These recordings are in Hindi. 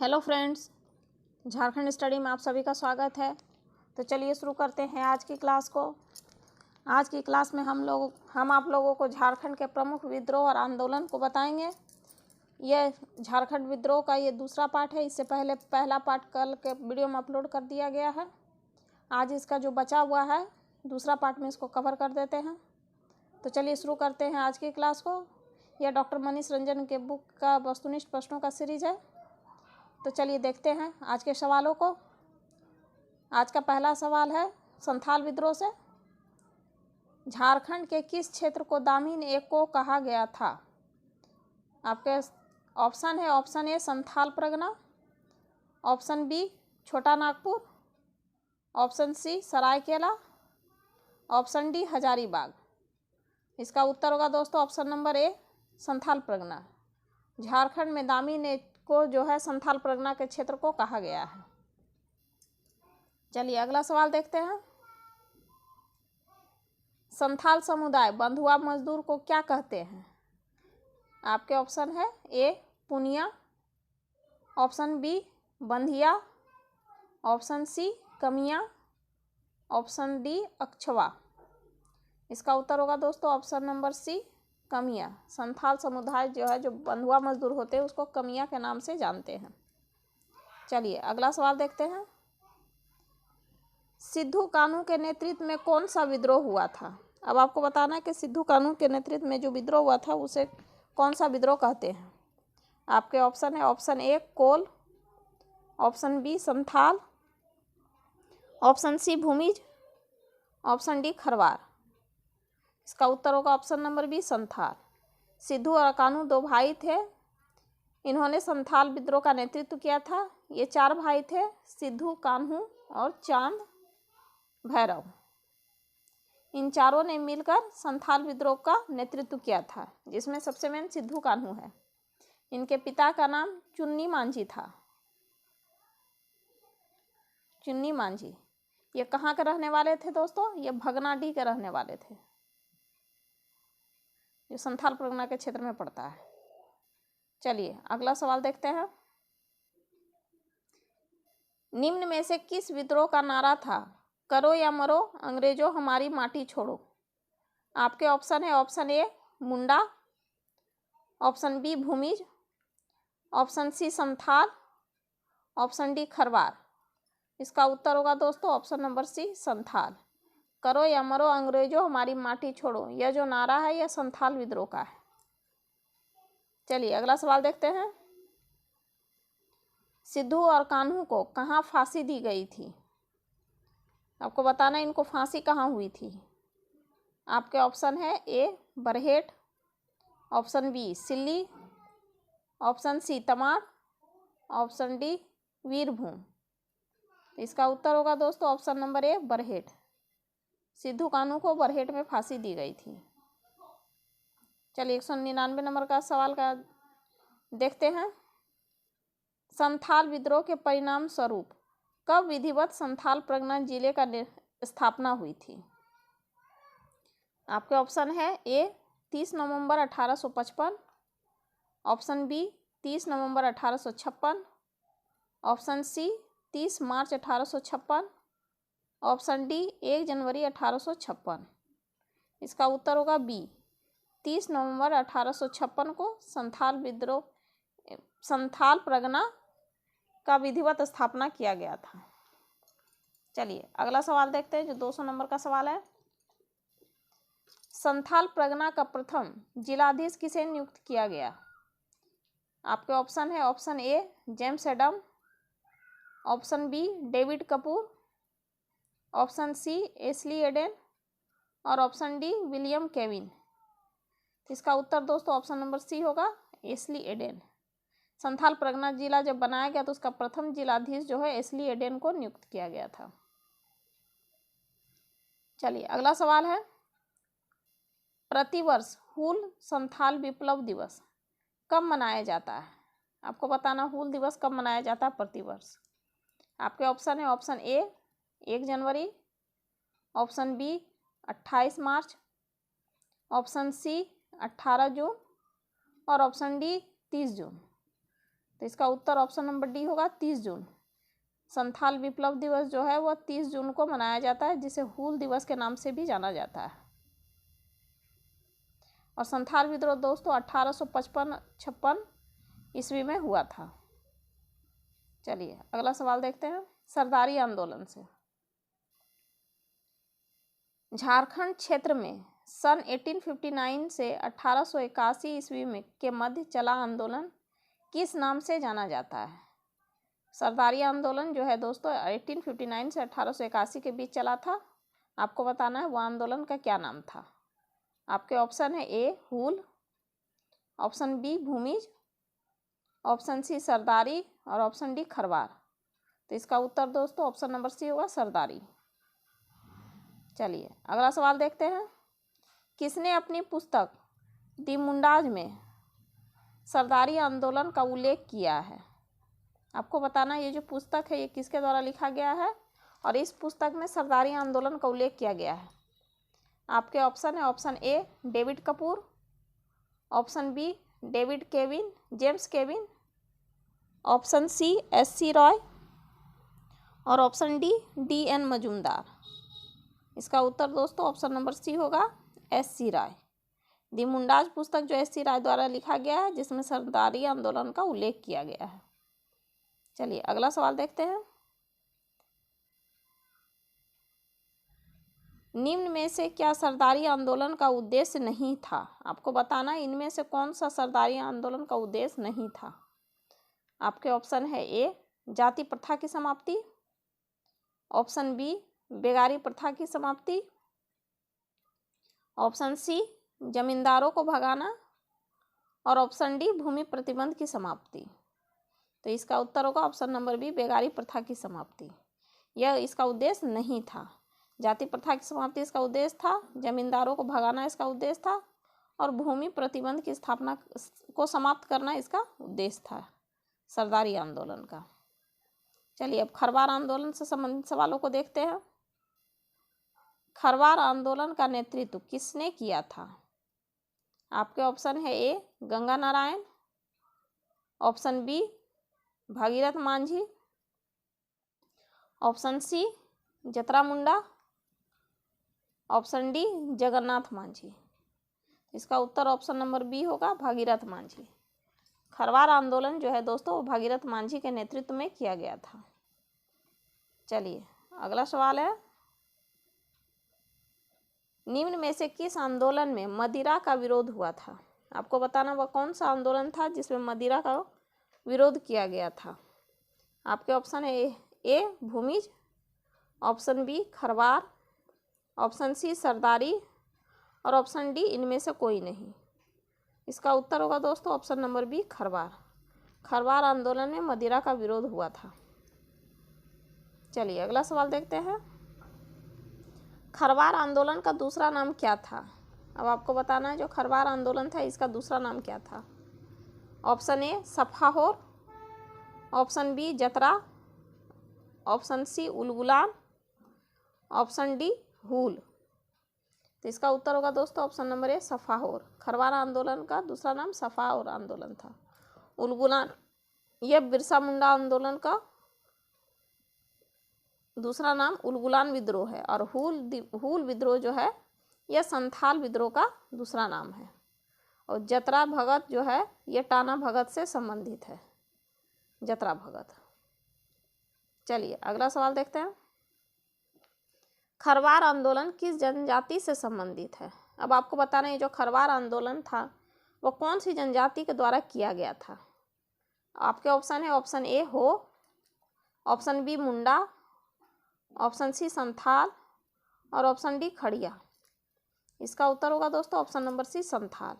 हेलो फ्रेंड्स, झारखंड स्टडी में आप सभी का स्वागत है। तो चलिए शुरू करते हैं आज की क्लास को। आज की क्लास में हम आप लोगों को झारखंड के प्रमुख विद्रोह और आंदोलन को बताएंगे। यह झारखंड विद्रोह का ये दूसरा पार्ट है। इससे पहले पहला पार्ट कल के वीडियो में अपलोड कर दिया गया है। आज इसका जो बचा हुआ है दूसरा पार्ट में इसको कवर कर देते हैं। तो चलिए शुरू करते हैं आज की क्लास को। यह डॉक्टर मनीष रंजन के बुक का वस्तुनिष्ठ प्रश्नों का सीरीज है। तो चलिए देखते हैं आज के सवालों को। आज का पहला सवाल है संथाल विद्रोह से। झारखंड के किस क्षेत्र को दामिन एको कहा गया था? आपके ऑप्शन है, option A Santhal Pargana, option B Chhota Nagpur, option C Saraikela, option D Hazaribagh. इसका उत्तर होगा दोस्तों option number A Santhal Pargana. Jharkhand में दामिन को जो है संथाल परगना के क्षेत्र को कहा गया है। चलिए अगला सवाल देखते हैं। संथाल समुदाय बंधुआ मजदूर को क्या कहते हैं? आपके ऑप्शन है ए पुनिया, ऑप्शन बी बंधिया, ऑप्शन सी कमिया, ऑप्शन डी अक्षवा। इसका उत्तर होगा दोस्तों ऑप्शन नंबर सी कमिया। संथाल समुदाय जो है, जो बंधुआ मजदूर होते हैं, उसको कमिया के नाम से जानते हैं। चलिए अगला सवाल देखते हैं। सिद्धू कान्हू के नेतृत्व में कौन सा विद्रोह हुआ था? अब आपको बताना है कि सिद्धू कान्हू के नेतृत्व में जो विद्रोह हुआ था उसे कौन सा विद्रोह कहते हैं। आपके ऑप्शन है, option A Kol, option B Santhal, option C Bhumij, option D Kharwar. इसका उत्तर होगा option number B Santhal. Sidhu और कान्हू दो भाई थे। इन्होंने संथाल विद्रोह का नेतृत्व किया था। ये चार भाई थे, सिद्धू, कान्हू और चांद भैरव। इन चारों ने मिलकर संथाल विद्रोह का नेतृत्व किया था, जिसमें सबसे मेन सिद्धू कान्हू है। इनके पिता का नाम चुन्नी मांझी था। चुन्नी मांझी ये कहाँ के रहने वाले थे दोस्तों? ये भगनाडीह के रहने वाले थे, जो संथाल परगना के क्षेत्र में पड़ता है। चलिए अगला सवाल देखते हैं। निम्न में से किस विद्रोह का नारा था करो या मरो अंग्रेजों हमारी माटी छोड़ो? आपके ऑप्शन है, option A Munda, option B Bhumij, option C Santhal, option D Kharwar. इसका उत्तर होगा दोस्तों ऑप्शन नंबर सी संथाल। करो या मरो अंग्रेजों हमारी माटी छोड़ो, यह जो नारा है यह संथाल विद्रोह का है। चलिए अगला सवाल देखते हैं। सिद्धू और कान्हू को कहाँ फांसी दी गई थी? आपको बताना है इनको फांसी कहाँ हुई थी। आपके ऑप्शन है A Barhet, option B Silli, option C Tamar, option D Birbhum. इसका उत्तर होगा दोस्तों option number A Barhet. Sidhu Kanhu को बरहेट में फांसी दी गई थी। चलिए 199 नंबर का सवाल का देखते हैं। संथाल विद्रोह के परिणाम स्वरूप कब विधिवत संथाल परगना जिले का स्थापना हुई थी? आपके ऑप्शन है ए 30 नवंबर 1855, ऑप्शन बी 30 नवंबर 1856, ऑप्शन सी 30 मार्च 1856, ऑप्शन डी 1 जनवरी 1856। इसका उत्तर होगा बी 30 नवंबर 1856 को संथाल परगना का विधिवत स्थापना किया गया था। चलिए अगला सवाल देखते हैं, जो 200 नंबर का सवाल है। संथाल परगना का प्रथम जिलाधीश किसे नियुक्त किया गया? आपके ऑप्शन है, option A James Adam, option B David Kapoor, option C Ashley Eden और ऑप्शन डी विलियम केविन। इसका उत्तर दोस्तों ऑप्शन नंबर सी होगा एस्ली एडेन। संथाल परगना जिला जब बनाया गया तो उसका प्रथम जिलाधीश जो है एस्ली एडेन को नियुक्त किया गया था। चलिए अगला सवाल है। प्रतिवर्ष हूल संथाल विप्लव दिवस कब मनाया जाता है? आपको बताना हूल दिवस कब मनाया जाता है प्रतिवर्ष। आपके ऑप्शन है, ऑप्शन ए 1 जनवरी, option B 28 March, option C 18 June और ऑप्शन डी 30 जून। तो इसका उत्तर ऑप्शन नंबर डी होगा 30 जून। संथाल विप्लव दिवस जो है वह 30 जून को मनाया जाता है, जिसे हूल दिवस के नाम से भी जाना जाता है। और संथाल विद्रोह दोस्तों 1855 ईस्वी में हुआ था। चलिए अगला सवाल देखते हैं सरदारी आंदोलन से। झारखंड क्षेत्र में सन 1859 से 1881 ईस्वी में के मध्य चला आंदोलन किस नाम से जाना जाता है? सरदारी आंदोलन जो है दोस्तों 1859 से 1881 के बीच चला था। आपको बताना है वो आंदोलन का क्या नाम था। आपके ऑप्शन है A Hul, option B Bhumij, option C Sardari और ऑप्शन डी खरवार। तो इसका उत्तर दोस्तों ऑप्शन नंबर सी होगा सरदारी। चलिए अगला सवाल देखते हैं। किसने अपनी पुस्तक दी मुंडाज में सरदारी आंदोलन का उल्लेख किया है? आपको बताना ये जो पुस्तक है ये किसके द्वारा लिखा गया है और इस पुस्तक में सरदारी आंदोलन का उल्लेख किया गया है। आपके ऑप्शन है option A David Kapoor, option B David Kevin James Kevin, option C S C. Roy और ऑप्शन डी एन मजूमदार। इसका उत्तर दोस्तों ऑप्शन नंबर सी होगा एस.सी. राय। दी मुंडाज पुस्तक जो एस.सी. राय द्वारा लिखा गया है, जिसमें सरदारी आंदोलन का उल्लेख किया गया है। चलिए अगला सवाल देखते हैं। निम्न में से क्या सरदारी आंदोलन का उद्देश्य नहीं था? आपको बताना इनमें से कौन सा सरदारी आंदोलन का उद्देश्य नहीं था। आपके ऑप्शन है ए जाति प्रथा की समाप्ति, ऑप्शन बी बेगारी प्रथा की समाप्ति, ऑप्शन सी जमींदारों को भगाना और ऑप्शन डी भूमि प्रतिबंध की समाप्ति। तो इसका उत्तर होगा ऑप्शन नंबर बी बेगारी प्रथा की समाप्ति। यह इसका उद्देश्य नहीं था। जाति प्रथा की समाप्ति इसका उद्देश्य था, जमींदारों को भगाना इसका उद्देश्य था और भूमि प्रतिबंध की स्थापना को समाप्त करना इसका उद्देश्य था सरदारी आंदोलन का। चलिए अब खरवार आंदोलन से संबंधित सवालों को देखते हैं। खरवार आंदोलन का नेतृत्व किसने किया था? आपके ऑप्शन है A Ganga Narayan, option B Bhagirath Manjhi, option C Jatra Munda, option D Jagannath Manjhi. इसका उत्तर ऑप्शन नंबर बी होगा भागीरथ मांझी। खरवार आंदोलन जो है दोस्तों वो भागीरथ मांझी के नेतृत्व में किया गया था। चलिए अगला सवाल है। निम्न में से किस आंदोलन में मदिरा का विरोध हुआ था? आपको बताना वह कौन सा आंदोलन था जिसमें मदिरा का विरोध किया गया था। आपके ऑप्शन है A Bhumij, option B Kharwar, option C Sardari और ऑप्शन डी इनमें से कोई नहीं। इसका उत्तर होगा दोस्तों option number B Kharwar. Kharwar आंदोलन में मदिरा का विरोध हुआ था। चलिए अगला सवाल देखते हैं। खरवार आंदोलन का दूसरा नाम क्या था? अब आपको बताना है जो खरवार आंदोलन था इसका दूसरा नाम क्या था। Option A Safahor, option B Jatra, option C Ulgulan, option D Hul. तो इसका उत्तर होगा दोस्तों option number A Safahor. Kharwar आंदोलन का दूसरा नाम सफाहोर आंदोलन था। उलगुलान यह बिरसा मुंडा आंदोलन का दूसरा नाम उलगुलान विद्रोह है और हूल विद्रोह जो है यह संथाल विद्रोह का दूसरा नाम है। और जतरा भगत जो है यह टाना भगत से संबंधित है, जतरा भगत। चलिए अगला सवाल देखते हैं। खरवार आंदोलन किस जनजाति से संबंधित है? अब आपको बताना है जो खरवार आंदोलन था वह कौन सी जनजाति के द्वारा किया गया था। आपके ऑप्शन है option A Ho, option B Munda, option C Santhal और ऑप्शन डी खड़िया। इसका उत्तर होगा दोस्तों option number C Santhal.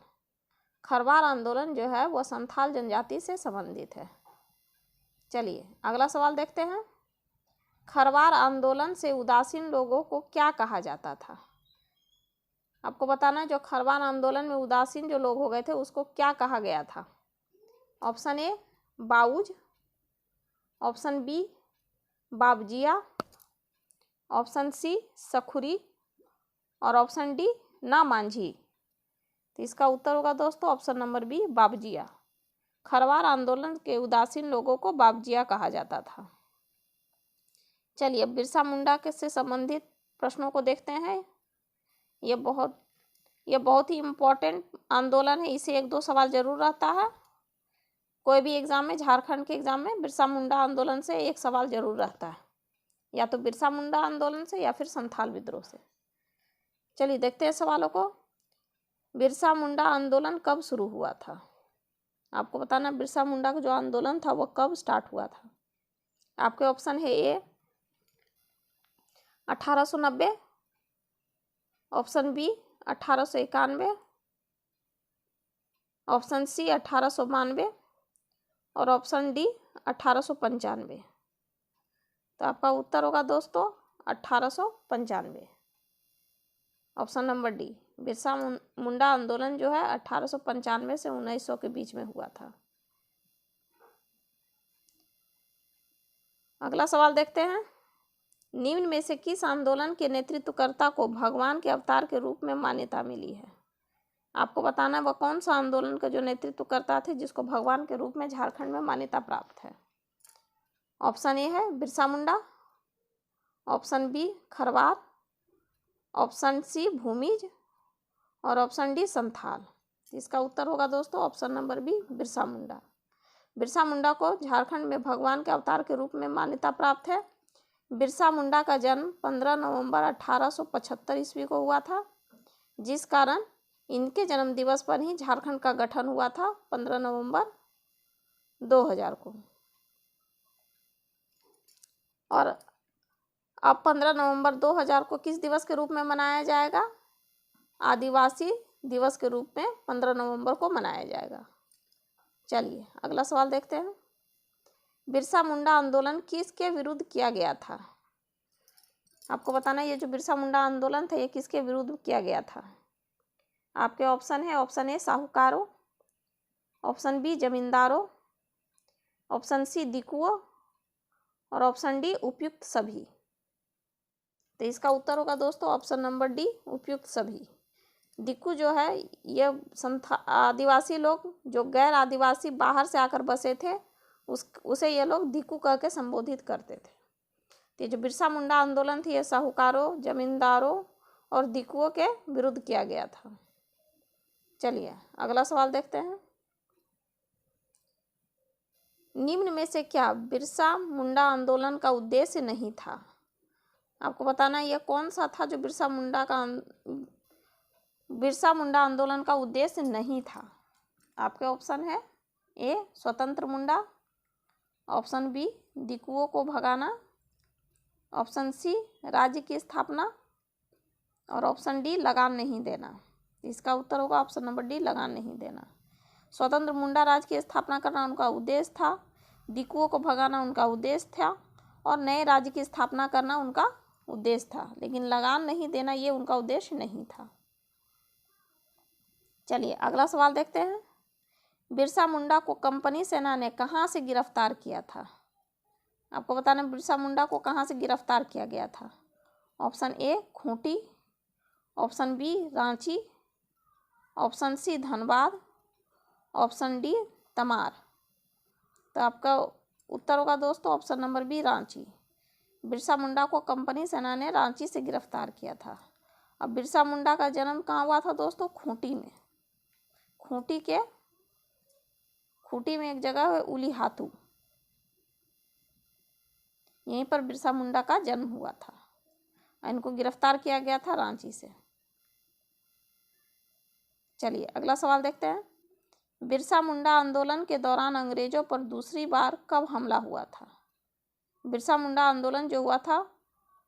Kharwar आंदोलन जो है वह संथाल जनजाति से संबंधित है। चलिए अगला सवाल देखते हैं। खरवार आंदोलन से उदासीन लोगों को क्या कहा जाता था? आपको बताना है जो खरवार आंदोलन में उदासीन जो लोग हो गए थे उसको क्या कहा गया था। ऑप्शन ए बाउज, ऑप्शन बी बाबजिया, ऑप्शन सी सखुरी और ऑप्शन डी ना मांझी। तो इसका उत्तर होगा दोस्तों ऑप्शन नंबर बी बाबजिया। खरवार आंदोलन के उदासीन लोगों को बागजिया कहा जाता था। चलिए बिरसा मुंडा के से संबंधित प्रश्नों को देखते हैं। ये बहुत ही इम्पोर्टेंट आंदोलन है, इसे 1-2 सवाल जरूर रहता है कोई भी एग्जाम में। झारखंड के एग्जाम में बिरसा मुंडा आंदोलन से एक सवाल जरूर रहता है, या तो बिरसा मुंडा आंदोलन से या फिर संथाल विद्रोह से। चलिए देखते हैं सवालों को। बिरसा मुंडा आंदोलन कब शुरू हुआ था? आपको बताना बिरसा मुंडा का जो आंदोलन था वो कब स्टार्ट हुआ था। आपके ऑप्शन है ए 1890, ऑप्शन बी 1891, ऑप्शन सी 1892 और ऑप्शन डी 1895। तो आपका उत्तर होगा दोस्तों 1895, option number D. Birsa Munda आंदोलन जो है 1895 से 1900 के बीच में हुआ था। अगला सवाल देखते हैं। निम्न में से किस आंदोलन के नेतृत्वकर्ता को भगवान के अवतार के रूप में मान्यता मिली है? आपको बताना है वह कौन सा आंदोलन का जो नेतृत्वकर्ता थे जिसको भगवान के रूप में झारखंड में मान्यता प्राप्त है। ऑप्शन ए है Birsa Munda, option B Kharwar, option C Bhumij और ऑप्शन डी संथाल। इसका उत्तर होगा दोस्तों option number B Birsa Munda. Birsa Munda को झारखंड में भगवान के अवतार के रूप में मान्यता प्राप्त है। बिरसा मुंडा का जन्म 15 नवंबर 1875 ईस्वी को हुआ था, जिस कारण इनके जन्म दिवस पर ही झारखंड का गठन हुआ था 15 नवंबर 2000 को। और अब 15 नवंबर 2000 को किस दिवस के रूप में मनाया जाएगा? आदिवासी दिवस के रूप में 15 नवंबर को मनाया जाएगा। चलिए अगला सवाल देखते हैं। बिरसा मुंडा आंदोलन किसके विरुद्ध किया गया था? आपको बताना ये जो बिरसा मुंडा आंदोलन था ये किसके विरुद्ध किया गया था। आपके ऑप्शन है, ऑप्शन ए साहूकारों, ऑप्शन बी जमींदारों, ऑप्शन सी दिकुओं और ऑप्शन डी उपयुक्त सभी। तो इसका उत्तर होगा दोस्तों ऑप्शन नंबर डी उपयुक्त सभी। दिक्कू जो है ये आदिवासी लोग जो गैर आदिवासी बाहर से आकर बसे थे उसे ये लोग दिक्कू कह के संबोधित करते थे। तो ये जो बिरसा मुंडा आंदोलन थी ये साहूकारों, जमींदारों और दिक्कुओं के विरुद्ध किया गया था। चलिए अगला सवाल देखते हैं। निम्न में से क्या बिरसा मुंडा आंदोलन का उद्देश्य नहीं था? आपको बताना ये कौन सा था जो बिरसा मुंडा आंदोलन का उद्देश्य नहीं था। आपके ऑप्शन है ए स्वतंत्र मुंडा, ऑप्शन बी दिकुओं को भगाना, ऑप्शन सी राज्य की स्थापना और ऑप्शन डी लगान नहीं देना। इसका उत्तर होगा ऑप्शन नंबर डी लगान नहीं देना। स्वतंत्र मुंडा राज्य की स्थापना करना उनका उद्देश्य था, दिकुओं को भगाना उनका उद्देश्य था और नए राज्य की स्थापना करना उनका उद्देश्य था, लेकिन लगान नहीं देना ये उनका उद्देश्य नहीं था। चलिए अगला सवाल देखते हैं। बिरसा मुंडा को कंपनी सेना ने कहाँ से गिरफ्तार किया था? आपको बताना बिरसा मुंडा को कहाँ से गिरफ्तार किया गया था। Option A Khunti, option B Ranchi, option C Dhanbad, option D Tamar. तो आपका उत्तर होगा दोस्तों option number B Ranchi. Birsa Munda को कंपनी सेना ने रांची से गिरफ्तार किया था। अब बिरसा मुंडा का जन्म कहाँ हुआ था दोस्तों? खूंटी में। खूंटी में एक जगह है उलीहातू, यहीं पर बिरसा मुंडा का जन्म हुआ था। इनको गिरफ्तार किया गया था रांची से। चलिए अगला सवाल देखते हैं। बिरसा मुंडा आंदोलन के दौरान अंग्रेजों पर दूसरी बार कब हमला हुआ था? बिरसा मुंडा आंदोलन जो हुआ था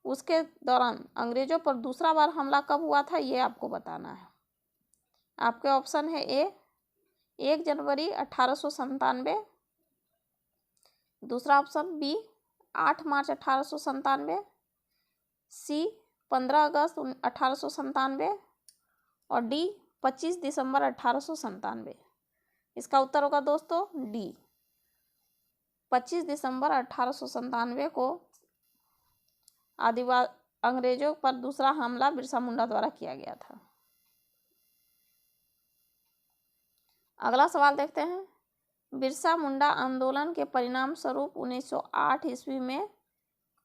उसके दौरान अंग्रेजों पर दूसरा बार हमला कब हुआ था ये आपको बताना है। आपके ऑप्शन है ए 1 जनवरी 1897, दूसरा ऑप्शन बी 8 मार्च 1897, सी 15 अगस्त 1897 और डी 25 दिसंबर 1897। इसका उत्तर होगा दोस्तों डी 25 दिसंबर 1897 को अंग्रेजों पर दूसरा हमला बिरसा मुंडा द्वारा किया गया था। अगला सवाल देखते हैं। बिरसा मुंडा आंदोलन के परिणाम स्वरूप 1908 ईस्वी में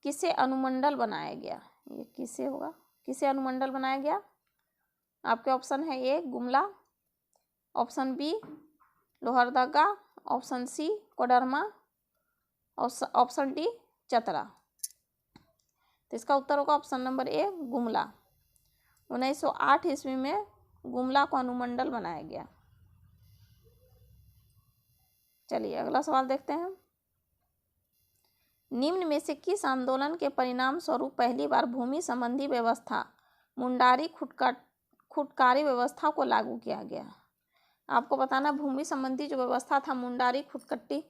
किसे अनुमंडल बनाया गया? ये किसे होगा? किसे अनुमंडल बनाया गया? आपके ऑप्शन है A Gumla, option B Lohardaga, option C Koderma, option D Chatra. तो इसका उत्तर होगा ऑप्शन नंबर ए गुमला। 1908 ईस्वी में गुमला को अनुमंडल बनाया गया। चलिए अगला सवाल देखते हैं। निम्न में से किस आंदोलन के परिणाम स्वरूप पहली बार भूमि संबंधी व्यवस्था मुंडारी खुटकारी व्यवस्था को लागू किया गया? आपको बताना भूमि संबंधी जो व्यवस्था था मुंडारी खुटकट्टी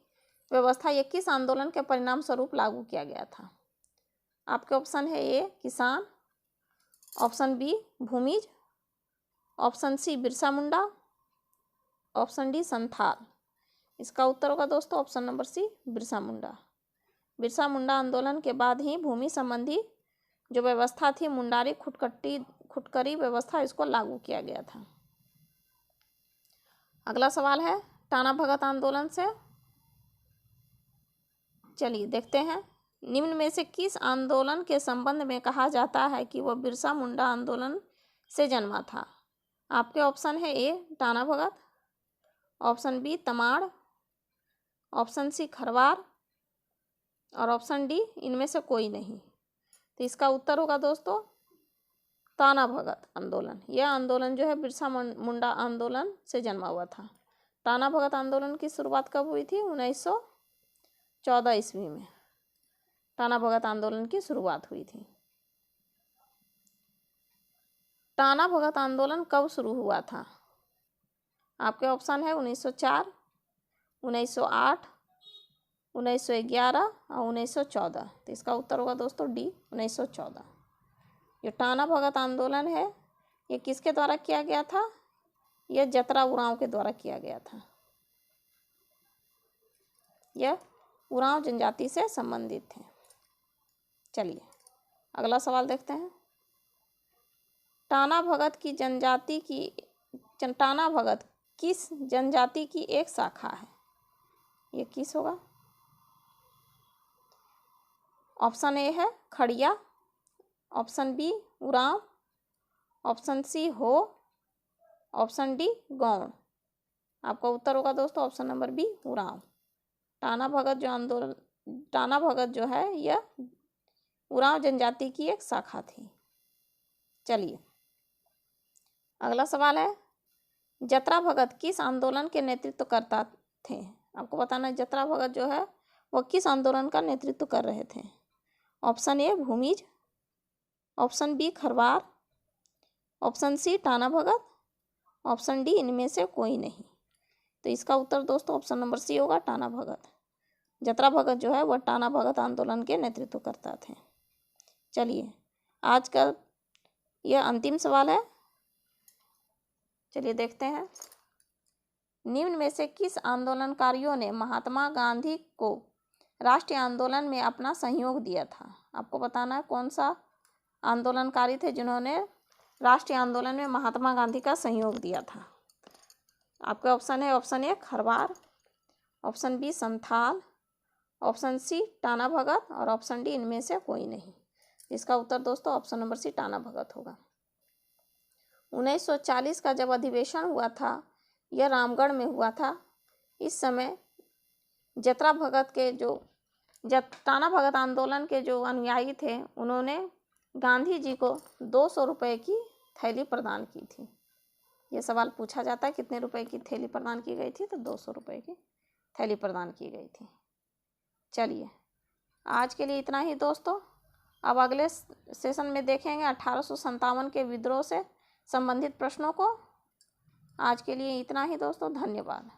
व्यवस्था, ये किस आंदोलन के परिणाम स्वरूप लागू किया गया था? आपके ऑप्शन है ए किसान, option B Bhumij, option C Birsa Munda, option D Santhal. इसका उत्तर होगा दोस्तों option number C Birsa Munda. Birsa Munda आंदोलन के बाद ही भूमि संबंधी जो व्यवस्था थी मुंडारी खुटकरी व्यवस्था, इसको लागू किया गया था। अगला सवाल है टाना भगत आंदोलन से। चलिए देखते हैं। निम्न में से किस आंदोलन के संबंध में कहा जाता है कि वह बिरसा मुंडा आंदोलन से जन्मा था? आपके ऑप्शन है A Tana Bhagat, option B Tamar, option C Kharwar और ऑप्शन डी इनमें से कोई नहीं। तो इसका उत्तर होगा दोस्तों टाना भगत आंदोलन। यह आंदोलन जो है बिरसा मुंडा आंदोलन से जन्मा हुआ था। टाना भगत आंदोलन की शुरुआत कब हुई थी? 1914 ईस्वी में टाना भगत आंदोलन की शुरुआत हुई थी। टाना भगत आंदोलन कब शुरू हुआ था? आपके ऑप्शन है 1904, 1908, 1911 और 1914। तो इसका उत्तर होगा दोस्तों डी 1914। जो टाना भगत आंदोलन है ये किसके द्वारा किया गया था? यह जतरा उरांव के द्वारा किया गया था। यह उरांव जनजाति से संबंधित थे। चलिए अगला सवाल देखते हैं। टाना भगत किस जनजाति की एक शाखा है? ये किस होगा? ऑप्शन ए है Kharia, option B Oraon, option C Ho, option D Gond. आपका उत्तर होगा दोस्तों option number B Oraon. Tana Bhagat जो है यह उरांव जनजाति की एक शाखा थी। चलिए अगला सवाल है जतरा भगत किस आंदोलन के नेतृत्व करता थे? आपको बताना है जतरा भगत जो है वह किस आंदोलन का नेतृत्व कर रहे थे? Option A Bhumij, option B Kharwar, option C Tana Bhagat, option D इनमें से कोई नहीं। तो इसका उत्तर दोस्तों ऑप्शन नंबर सी होगा टाना भगत। जतरा भगत जो है वह टाना भगत आंदोलन के नेतृत्व करता थे। चलिए आज का यह अंतिम सवाल है। चलिए देखते हैं। निम्न में से किस आंदोलनकारियों ने महात्मा गांधी को राष्ट्रीय आंदोलन में अपना सहयोग दिया था? आपको बताना है कौन सा आंदोलनकारी थे जिन्होंने राष्ट्रीय आंदोलन में महात्मा गांधी का सहयोग दिया था? आपके ऑप्शन है option A Kharwar, option B Santhal, option C Tana Bhagat और ऑप्शन डी इनमें से कोई नहीं। इसका उत्तर दोस्तों ऑप्शन नंबर सी टाना भगत होगा। 1940 का जब अधिवेशन हुआ था यह रामगढ़ में हुआ था। इस समय जतरा भगत के टाना भगत आंदोलन के जो अनुयायी थे उन्होंने गांधी जी को 200 रुपये की थैली प्रदान की थी। ये सवाल पूछा जाता है कितने रुपए की थैली प्रदान की गई थी? तो 200 रुपये की थैली प्रदान की गई थी। चलिए आज के लिए इतना ही दोस्तों। अब अगले सेशन में देखेंगे 1857 के विद्रोह से संबंधित प्रश्नों को। आज के लिए इतना ही दोस्तों, धन्यवाद।